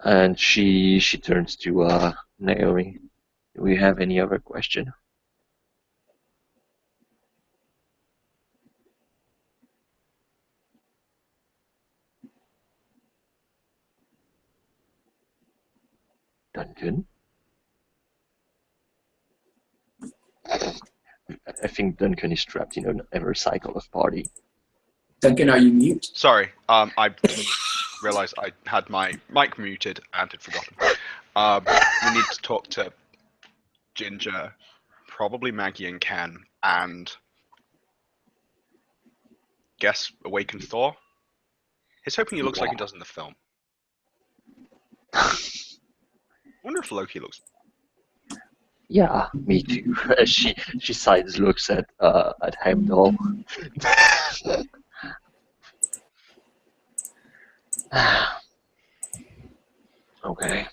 And she turns to Naomi. Do we have any other question? Duncan? I think Duncan is trapped in an ever cycle of party. Duncan, are you mute? Sorry, I didn't realize I had my mic muted and had forgotten. We need to talk to Ginger probably Maggie and Ken, and guess Awakened Thor. He's hoping he looks like he does in the film. I wonder if Loki looks. Yeah, me too. She sides looks at Heimdall. Okay.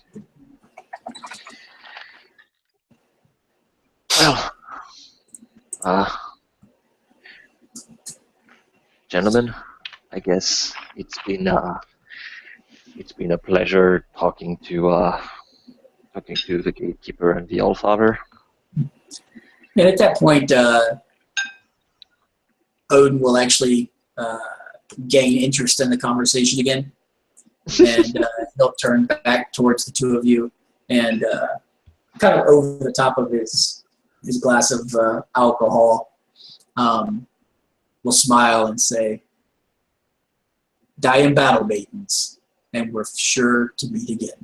Well, gentlemen, I guess it's been a pleasure talking to the gatekeeper and the Allfather. And at that point, Odin will actually gain interest in the conversation again, and he'll turn back towards the two of you, and kind of over the top of his glass of alcohol, will smile and say, "Die in battle, maidens, and we're sure to meet again."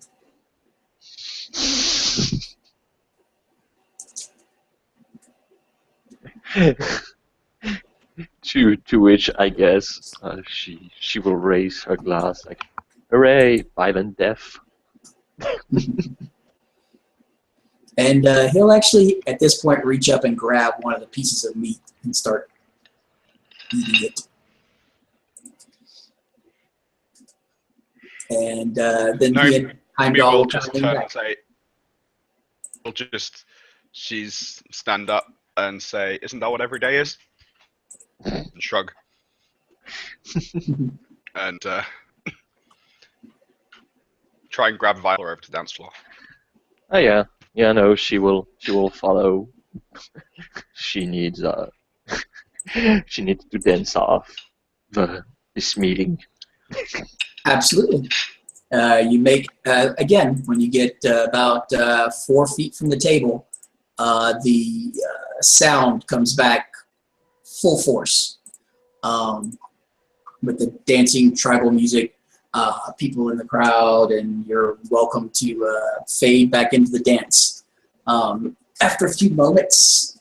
To which I guess she will raise her glass like, "Hooray, violent death!" And he'll actually, at this point, reach up and grab one of the pieces of meat and start eating it. And then he and Heimdall will will just come turn back. and say, she's stand up and say, "Isn't that what every day is?" And shrug. And try and grab Viola over to the dance floor. Oh yeah, no, she will follow. She needs to dance off this meeting. Absolutely. You make, again, when you get about 4 feet from the table, the sound comes back full force with the dancing tribal music, people in the crowd, and you're welcome to fade back into the dance. After a few moments,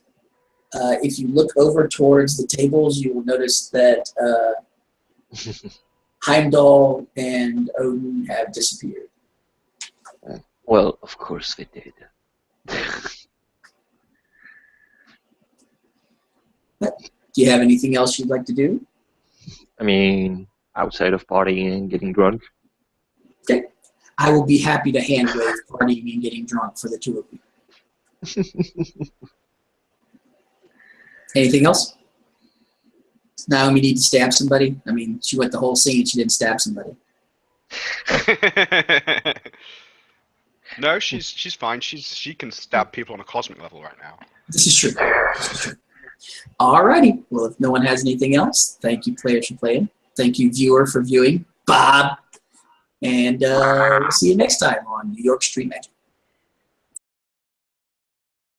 if you look over towards the tables, you will notice that Heimdall and Odin have disappeared. Well, of course they did. Do you have anything else you'd like to do? I mean, outside of partying and getting drunk. Okay. I will be happy to hand wave partying and getting drunk for the two of you. Anything else? Naomi need to stab somebody? I mean, she went the whole scene and she didn't stab somebody. No, she's fine. She can stab people on a cosmic level right now. This is true. Alrighty. Well, if no one has anything else, thank you, players, for playing. Thank you, viewer, for viewing. Bob. And we'll see you next time on New York Street Magic.